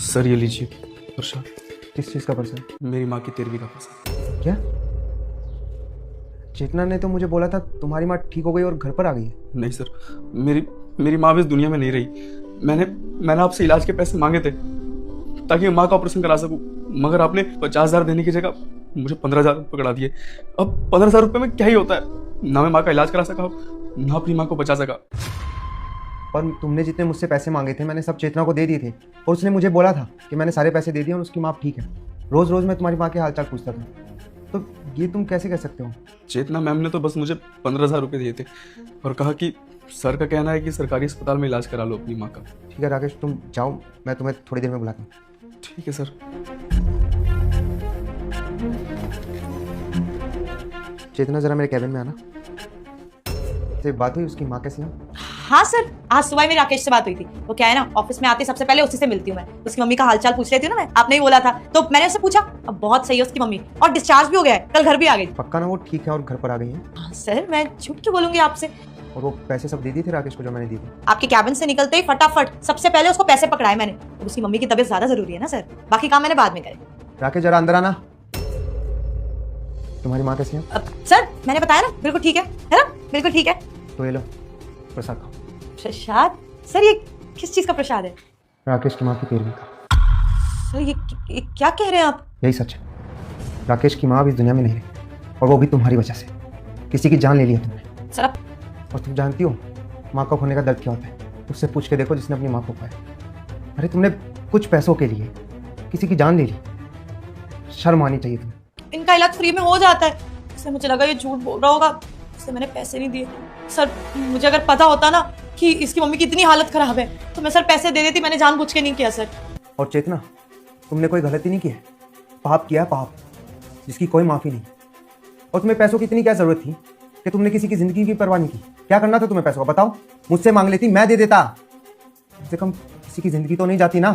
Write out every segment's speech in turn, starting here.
Sir ये लीजिए प्रसाद। किस चीज़ का प्रसाद? मेरी माँ की 13वीं का प्रसाद। क्या? चेतना ने तो मुझे बोला था तुम्हारी माँ ठीक हो गई और घर पर आ गई है। नहीं सर, मेरी मेरी माँ भी इस दुनिया में नहीं रही। मैंने आपसे इलाज के पैसे मांगे थे ताकि मैं माँ का ऑपरेशन करा सकूं, मगर आपने 50,000 देने की जगह मुझे 15,000 पकड़ा दिए। अब 15,000 रुपये में क्या ही होता है? ना मैं माँ का इलाज करा सका, ना अपनी माँ को बचा सका। पर तुमने जितने मुझसे पैसे मांगे थे मैंने सब चेतना को दे दिए थे और उसने मुझे बोला था कि मैंने सारे पैसे दे दिए और उसकी माँ ठीक है। रोज़ रोज़ मैं तुम्हारी माँ के हालचाल पूछता था, तो ये तुम कैसे कह सकते हो? चेतना मैम ने तो बस मुझे 15,000 रुपये दिए थे और कहा कि सर का कहना है कि सरकारी अस्पताल में इलाज करा लो अपनी माँ का। ठीक है राकेश, तुम जाओ, मैं तुम्हें थोड़ी देर में बुलाता हूँ। ठीक है सर। चेतना जरा मेरे कैबिन में आना। तो बात हुई उसकी माँ कैसी है? हाँ सर, आज सुबह मेरी राकेश से बात हुई थी। वो क्या है ना, ऑफिस में आती सबसे पहले उसी से मिलती हूँ मैं। उसकी मम्मी का हालचाल पूछ लेती हूँ ना मैं, आपने ही बोला था तो मैंने उससे पूछा। अब बहुत सही है उसकी मम्मी और डिस्चार्ज भी हो गया है, कल घर भी आ गई। पक्का ना वो ठीक है और घर पर आ गई है? हाँ सर, मैं झूठ क्यों बोलूंगी आपसे। और वो पैसे सब दे दिए थे राकेश को जो मैंने दिए थे? आपके कैबिन से निकलते ही फटाफट सबसे पहले उसको पैसे पकड़ाए मैंने। और उसकी मम्मी की तबीयत ज्यादा जरूरी है ना सर, बाकी काम मैंने बाद में करे। राकेश जरा अंदर आना। तुम्हारी माँ कैसी है? सर मैंने बताया ना, बिल्कुल ठीक है ना, बिल्कुल ठीक है। तो ये लो प्रसाद खाओ। प्रसाद? सर ये किस चीज का प्रसाद है? राकेश की माँ की 13वीं का। सर ये क्या कह रहे हैं आप? यही सच है, राकेश की माँ अब इस दुनिया में नहीं रही और वो भी तुम्हारी वजह से। किसी की जान ले ली है तुमने। सर आप और तुम जानती हो माँ को खोने का दर्द क्या होता है? उससे पूछ के देखो जिसने अपनी माँ को खोया। अरे तुमने कुछ पैसों के लिए किसी की जान ले ली, शर्म आनी चाहिए तुम्हें। इनका इलाज फ्री में हो जाता है। इससे मुझे लगा ये झूठ बोल रहा होगा, इससे मैंने पैसे नहीं दिए। सर मुझे अगर पता होता ना कि इसकी मम्मी की इतनी हालत खराब है तो मैं सर पैसे दे देती, मैंने जानबूझ के नहीं किया सर। और चेतना, तुमने कोई गलती नहीं की है, पाप किया है, पाप जिसकी कोई माफ़ी नहीं। और तुम्हें पैसों की इतनी क्या ज़रूरत थी कि तुमने किसी की ज़िंदगी की परवाह नहीं की? क्या करना था तुम्हें पैसों का बताओ? मुझसे मांग लेती, मैं दे देता। कम से कम किसी की ज़िंदगी तो नहीं जाती ना।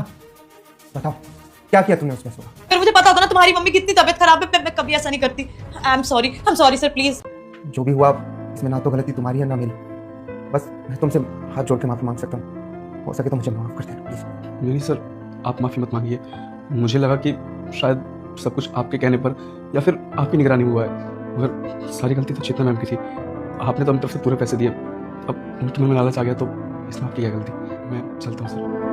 बताओ क्या किया तुमने उस पैसों का? फिर मुझे पता होता ना तुम्हारी मम्मी की इतनी तबीयत खराब है, मैं कभी ऐसा नहीं करती। I am sorry sir, please. जो भी हुआ इसमें ना तो गलती तुम्हारी है ना मेरी। बस मैं तुमसे हाथ जोड़ के माफ़ी मांग सकता हूँ, हो सके तो मुझे माफ़ कर देना प्लीज़। नहीं सर, आप माफ़ी मत मांगिए। मुझे लगा कि शायद सब कुछ आपके कहने पर या फिर आपकी निगरानी में हुआ है, मगर सारी गलती तो चेतना मैम की थी। आपने तो अपनी तरफ से पूरे पैसे दिए। अब तुम्हें में लालच आ गया तो इसमें आपकी क्या गलती? मैं चलता हूँ सर।